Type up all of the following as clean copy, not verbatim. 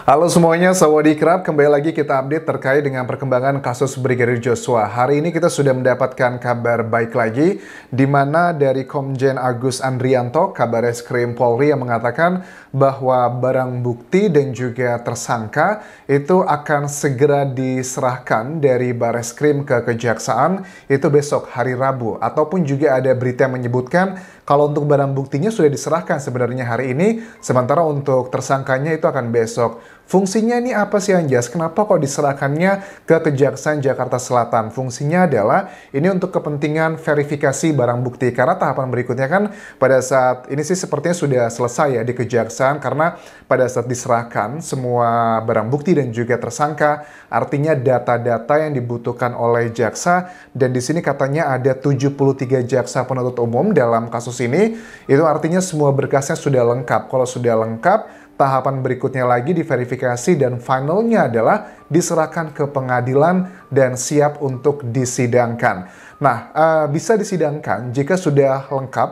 Halo semuanya, Sawadee-krap. Kembali lagi kita update terkait dengan perkembangan kasus Brigadir Joshua. Hari ini kita sudah mendapatkan kabar baik lagi, di mana dari Komjen Agus Andrianto, Kabareskrim Polri yang mengatakan bahwa barang bukti dan juga tersangka itu akan segera diserahkan dari Bareskrim ke Kejaksaan, itu besok hari Rabu. Ataupun juga ada berita yang menyebutkan kalau untuk barang buktinya sudah diserahkan sebenarnya hari ini, sementara untuk tersangkanya itu akan besok. Fungsinya ini apa sih Anjas? Kenapa kok diserahkannya ke Kejaksaan Jakarta Selatan? Fungsinya adalah ini untuk kepentingan verifikasi barang bukti. Karena tahapan berikutnya kan pada saat ini sih sepertinya sudah selesai ya di Kejaksaan. Karena pada saat diserahkan semua barang bukti dan juga tersangka, artinya data-data yang dibutuhkan oleh jaksa. Dan di sini katanya ada 73 jaksa penuntut umum dalam kasus ini. Itu artinya semua berkasnya sudah lengkap. Kalau sudah lengkap, tahapan berikutnya lagi diverifikasi dan finalnya adalah diserahkan ke pengadilan dan siap untuk disidangkan. Nah, bisa disidangkan jika sudah lengkap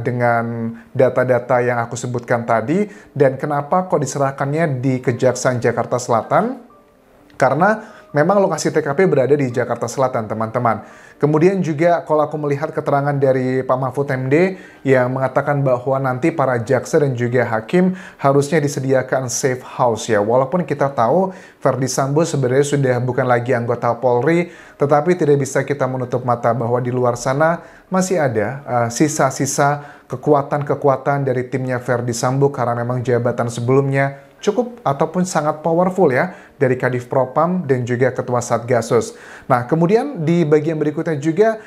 dengan data-data yang aku sebutkan tadi. Dan kenapa kok diserahkannya di Kejaksaan Jakarta Selatan? Karena memang lokasi TKP berada di Jakarta Selatan, teman-teman. Kemudian juga kalau aku melihat keterangan dari Pak Mahfud MD yang mengatakan bahwa nanti para jaksa dan juga hakim harusnya disediakan safe house ya. Walaupun kita tahu Verdi Sambo sebenarnya sudah bukan lagi anggota Polri, tetapi tidak bisa kita menutup mata bahwa di luar sana masih ada sisa-sisa kekuatan-kekuatan dari timnya Verdi Sambo karena memang jabatan sebelumnya cukup ataupun sangat powerful ya dari Kadif Propam dan juga Ketua Satgasus. Nah, kemudian di bagian berikutnya juga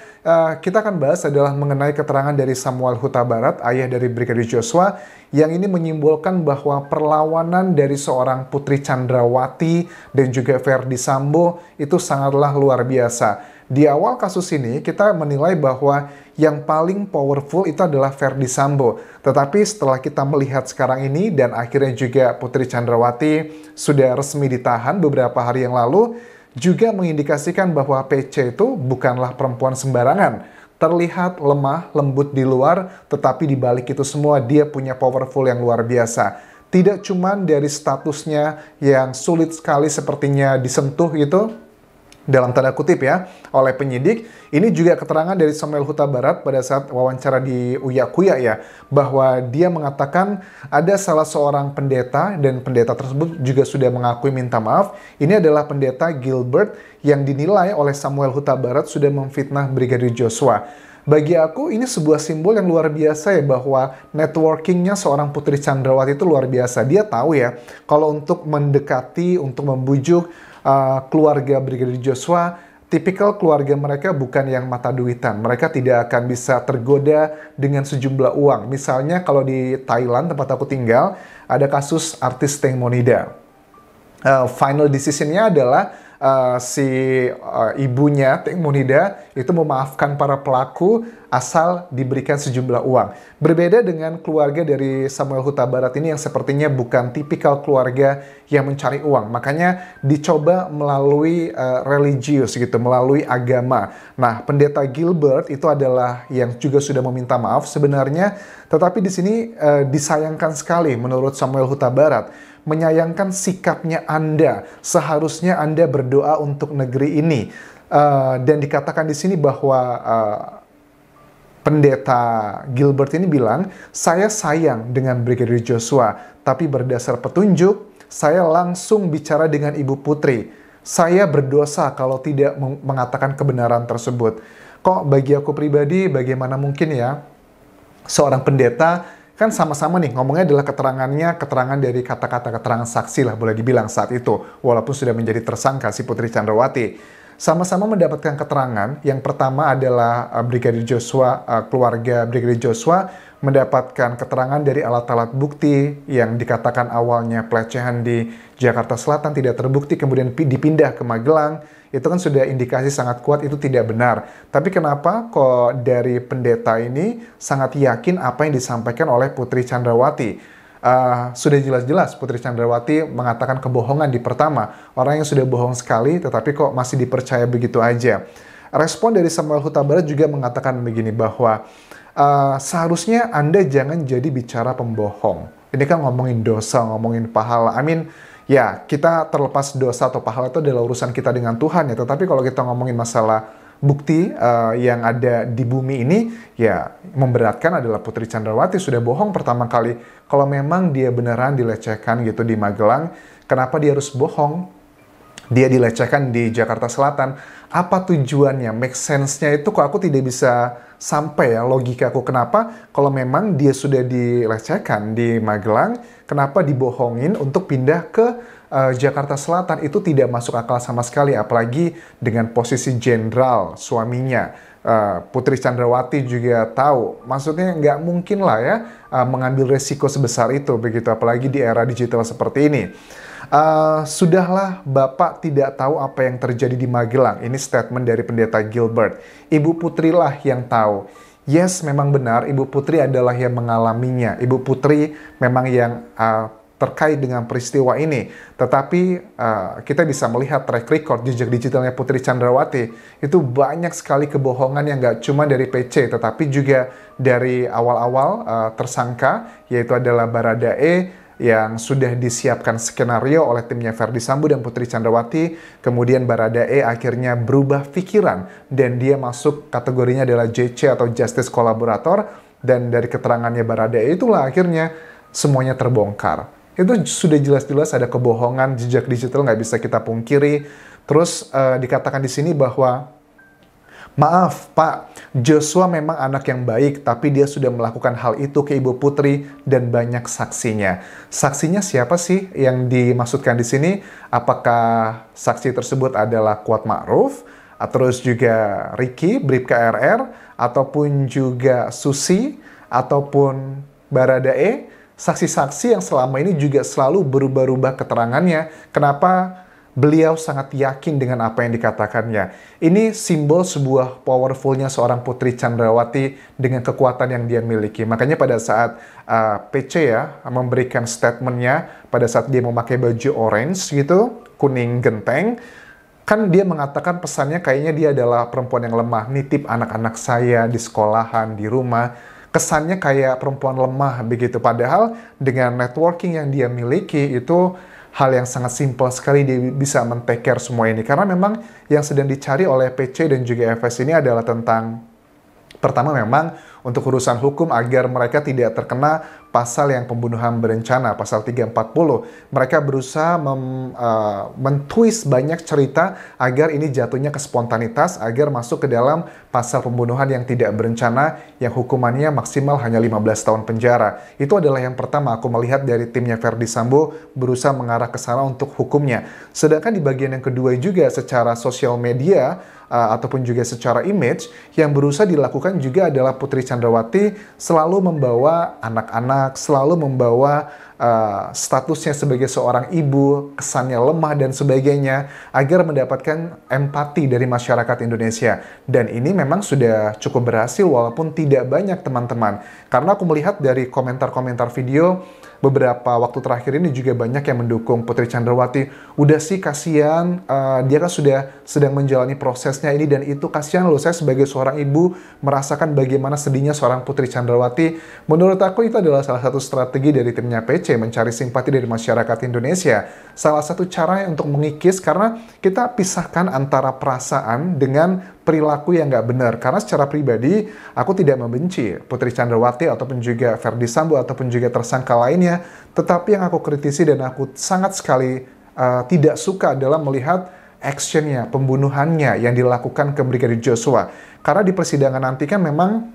kita akan bahas adalah mengenai keterangan dari Samuel Huta Barat, ayah dari Brigadir Joshua, yang ini menyimbolkan bahwa perlawanan dari seorang Putri Chandrawati dan juga Verdi Sambo itu sangatlah luar biasa. Di awal kasus ini kita menilai bahwa yang paling powerful itu adalah Verdi Sambo. Tetapi setelah kita melihat sekarang ini dan akhirnya juga Putri Chandrawati sudah resmi ditahan beberapa hari yang lalu, juga mengindikasikan bahwa PC itu bukanlah perempuan sembarangan. Terlihat lemah, lembut di luar, tetapi di balik itu semua dia punya powerful yang luar biasa. Tidak cuman dari statusnya yang sulit sekali sepertinya disentuh gitu, dalam tanda kutip ya, oleh penyidik. Ini juga keterangan dari Samuel Huta Barat pada saat wawancara di Uya Kuya ya, bahwa dia mengatakan ada salah seorang pendeta dan pendeta tersebut juga sudah mengakui minta maaf. Ini adalah pendeta Gilbert yang dinilai oleh Samuel Huta Barat sudah memfitnah Brigadir Joshua. Bagi aku ini sebuah simbol yang luar biasa ya, bahwa networkingnya seorang Putri Chandrawati itu luar biasa. Dia tahu ya, kalau untuk mendekati, untuk membujuk keluarga Brigadir Joshua, tipikal keluarga mereka bukan yang mata duitan. Mereka tidak akan bisa tergoda dengan sejumlah uang. Misalnya kalau di Thailand, tempat aku tinggal, ada kasus artis Teng Monida. Final decision-nya adalah ibunya Teng Monida itu memaafkan para pelaku asal diberikan sejumlah uang. Berbeda dengan keluarga dari Samuel Huta Barat ini yang sepertinya bukan tipikal keluarga yang mencari uang. Makanya dicoba melalui religius gitu, melalui agama. Nah, pendeta Gilbert itu adalah yang juga sudah meminta maaf sebenarnya, tetapi di sini disayangkan sekali menurut Samuel Huta Barat, menyayangkan sikapnya Anda. Seharusnya Anda berdoa untuk negeri ini. Dan dikatakan di sini bahwa pendeta Gilbert ini bilang, saya sayang dengan Brigadir Joshua, tapi berdasar petunjuk, saya langsung bicara dengan Ibu Putri. Saya berdosa kalau tidak mengatakan kebenaran tersebut. Kok bagi aku pribadi, bagaimana mungkin ya seorang pendeta, kan sama-sama nih ngomongnya adalah keterangan dari kata-kata keterangan saksi lah boleh dibilang saat itu, walaupun sudah menjadi tersangka si Putri Chandrawati. Sama-sama mendapatkan keterangan. Yang pertama adalah Brigadir Joshua, keluarga Brigadir Joshua mendapatkan keterangan dari alat-alat bukti yang dikatakan awalnya pelecehan di Jakarta Selatan tidak terbukti, kemudian dipindah ke Magelang. Itu kan sudah indikasi sangat kuat itu tidak benar. Tapi kenapa kok dari pendeta ini sangat yakin apa yang disampaikan oleh Putri Chandrawati? Sudah jelas-jelas Putri Chandrawati mengatakan kebohongan di pertama. Orang yang sudah bohong sekali tetapi kok masih dipercaya begitu aja. Respon dari Samuel Huta Barat juga mengatakan begini, bahwa seharusnya Anda jangan jadi bicara pembohong. Ini kan ngomongin dosa, ngomongin pahala. Ya, kita terlepas dosa atau pahala itu adalah urusan kita dengan Tuhan ya. Tetapi kalau kita ngomongin masalah bukti yang ada di bumi ini, ya memberatkan adalah Putri Chandrawati sudah bohong pertama kali. Kalau memang dia beneran dilecehkan gitu di Magelang, kenapa dia harus bohong? Dia dilecehkan di Jakarta Selatan. Apa tujuannya? Make sense-nya itu kok aku tidak bisa sampai ya logika aku. Kenapa? Kalau memang dia sudah dilecehkan di Magelang, kenapa dibohongin untuk pindah ke Jakarta Selatan? Itu tidak masuk akal sama sekali. Apalagi dengan posisi jenderal suaminya. Putri Chandrawati juga tahu. Maksudnya nggak mungkin lah ya mengambil resiko sebesar itu. Begitu apalagi di era digital seperti ini. Sudahlah, Bapak tidak tahu apa yang terjadi di Magelang. Ini statement dari Pendeta Gilbert. Ibu Putri lah yang tahu. Yes, memang benar, Ibu Putri adalah yang mengalaminya. Ibu Putri memang yang terkait dengan peristiwa ini. Tetapi kita bisa melihat track record jejak digitalnya Putri Chandrawati. Itu banyak sekali kebohongan yang nggak cuma dari PC, tetapi juga dari awal-awal tersangka, yaitu adalah Baradae, yang sudah disiapkan skenario oleh timnya Ferdy Sambo dan Putri Chandrawati. Kemudian Baradae akhirnya berubah pikiran dan dia masuk kategorinya adalah JC atau Justice Collaborator. Dan dari keterangannya Baradae itulah akhirnya semuanya terbongkar. Itu sudah jelas-jelas ada kebohongan jejak digital, nggak bisa kita pungkiri. Terus dikatakan di sini bahwa maaf Pak, Joshua memang anak yang baik, tapi dia sudah melakukan hal itu ke Ibu Putri dan banyak saksinya. Saksinya siapa sih yang dimaksudkan di sini? Apakah saksi tersebut adalah Kuat Ma'ruf, terus juga Ricky, Bribka RR, ataupun juga Susi, ataupun Baradae? Saksi-saksi yang selama ini juga selalu berubah-ubah keterangannya. Kenapa? Beliau sangat yakin dengan apa yang dikatakannya. Ini simbol sebuah powerfulnya seorang Putri Chandrawati dengan kekuatan yang dia miliki. Makanya pada saat PC ya memberikan statementnya, pada saat dia memakai baju orange gitu, kuning genteng, kan dia mengatakan pesannya kayaknya dia adalah perempuan yang lemah, nitip anak-anak saya di sekolahan, di rumah. Kesannya kayak perempuan lemah begitu. Padahal dengan networking yang dia miliki itu hal yang sangat simpel sekali dia bisa men-take care semua ini. Karena memang yang sedang dicari oleh PC dan juga FS ini adalah tentang, pertama memang untuk urusan hukum agar mereka tidak terkena pasal yang pembunuhan berencana, pasal 340. Mereka berusaha mentwist banyak cerita agar ini jatuhnya ke spontanitas, agar masuk ke dalam pasal pembunuhan yang tidak berencana, yang hukumannya maksimal hanya 15 tahun penjara. Itu adalah yang pertama aku melihat dari timnya Ferdy Sambo berusaha mengarah ke sana untuk hukumnya. Sedangkan di bagian yang kedua juga secara sosial media, ataupun juga secara image, yang berusaha dilakukan juga adalah Putri Chandrawati selalu membawa anak-anak, selalu membawa statusnya sebagai seorang ibu, kesannya lemah dan sebagainya, agar mendapatkan empati dari masyarakat Indonesia. Dan ini memang sudah cukup berhasil walaupun tidak banyak teman-teman. Karena aku melihat dari komentar-komentar video, beberapa waktu terakhir ini juga banyak yang mendukung Putri Chandrawati. Udah sih kasihan, dia kan sudah sedang menjalani prosesnya ini dan itu. Kasihan loh, saya sebagai seorang ibu merasakan bagaimana sedihnya seorang Putri Chandrawati. Menurut aku itu adalah salah satu strategi dari timnya PC, mencari simpati dari masyarakat Indonesia. Salah satu cara untuk mengikis, karena kita pisahkan antara perasaan dengan perilaku yang nggak benar. Karena secara pribadi, aku tidak membenci Putri Chandrawati ataupun juga Ferdy Sambo ataupun juga tersangka lainnya. Tetapi yang aku kritisi dan aku sangat sekali tidak suka adalah melihat actionnya, pembunuhannya yang dilakukan ke Brigadir Joshua. Karena di persidangan nanti kan memang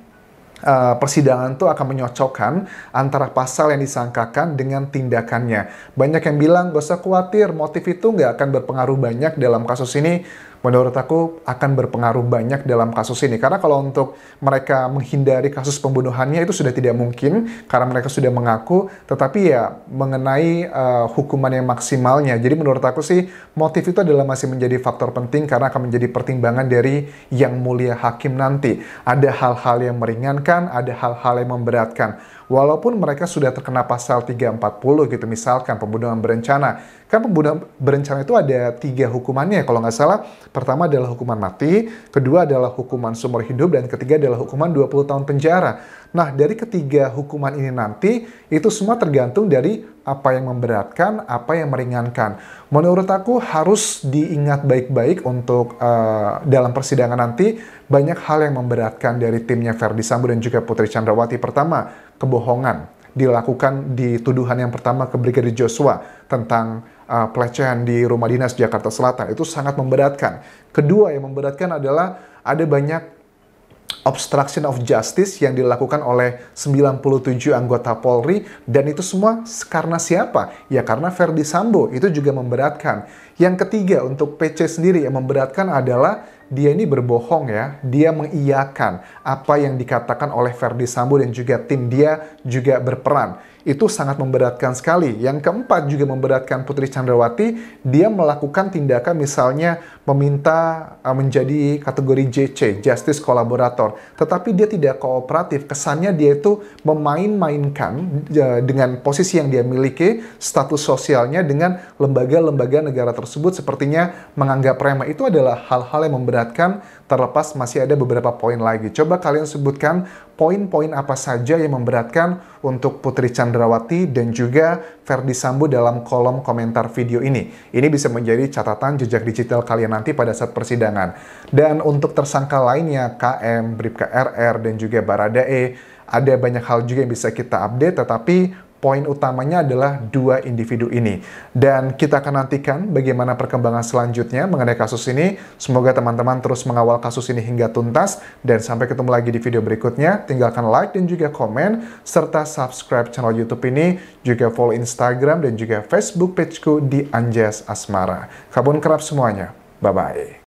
persidangan itu akan menyocokkan antara pasal yang disangkakan dengan tindakannya. Banyak yang bilang, gak usah khawatir, motif itu nggak akan berpengaruh banyak dalam kasus ini. Menurut aku akan berpengaruh banyak dalam kasus ini. Karena kalau untuk mereka menghindari kasus pembunuhannya itu sudah tidak mungkin, karena mereka sudah mengaku, tetapi ya mengenai hukuman yang maksimalnya. Jadi menurut aku sih, motif itu adalah masih menjadi faktor penting karena akan menjadi pertimbangan dari yang mulia hakim nanti. Ada hal-hal yang meringankan, ada hal-hal yang memberatkan. Walaupun mereka sudah terkena pasal 340 gitu, misalkan pembunuhan berencana. Kan pembunuhan berencana itu ada 3 hukumannya kalau nggak salah. Pertama adalah hukuman mati, kedua adalah hukuman seumur hidup, dan ketiga adalah hukuman 20 tahun penjara. Nah, dari ketiga hukuman ini nanti, itu semua tergantung dari apa yang memberatkan, apa yang meringankan. Menurut aku harus diingat baik-baik untuk dalam persidangan nanti, banyak hal yang memberatkan dari timnya Ferdy Sambo dan juga Putri Chandrawati. Pertama, kebohongan dilakukan di tuduhan yang pertama ke Brigadir Joshua tentang pelecehan di rumah dinas Jakarta Selatan. Itu sangat memberatkan. Kedua yang memberatkan adalah ada banyak obstruction of justice yang dilakukan oleh 97 anggota Polri, dan itu semua karena siapa? Ya karena Ferdy Sambo. Itu juga memberatkan. Yang ketiga untuk PC sendiri yang memberatkan adalah dia ini berbohong ya. Dia mengiyakan apa yang dikatakan oleh Ferdy Sambo dan juga tim dia juga berperan. Itu sangat memberatkan sekali. Yang keempat juga memberatkan Putri Chandrawati, dia melakukan tindakan misalnya meminta menjadi kategori JC, Justice Collaborator. Tetapi dia tidak kooperatif, kesannya dia itu memain-mainkan dengan posisi yang dia miliki, status sosialnya dengan lembaga-lembaga negara tersebut sepertinya menganggap remeh. Itu adalah hal-hal yang memberatkan, terlepas masih ada beberapa poin lagi. Coba kalian sebutkan poin-poin apa saja yang memberatkan untuk Putri Chandrawati dan juga Ferdy Sambo dalam kolom komentar video ini. Ini bisa menjadi catatan jejak digital kalian nanti pada saat persidangan. Dan untuk tersangka lainnya, KM, Bribka RR, dan juga Baradae, ada banyak hal juga yang bisa kita update, tetapi poin utamanya adalah dua individu ini. Dan kita akan nantikan bagaimana perkembangan selanjutnya mengenai kasus ini. Semoga teman-teman terus mengawal kasus ini hingga tuntas. Dan sampai ketemu lagi di video berikutnya. Tinggalkan like dan juga komen, serta subscribe channel YouTube ini. Juga follow Instagram dan juga Facebook pageku di Anjas Asmara. Kabun kerap semuanya. Bye-bye.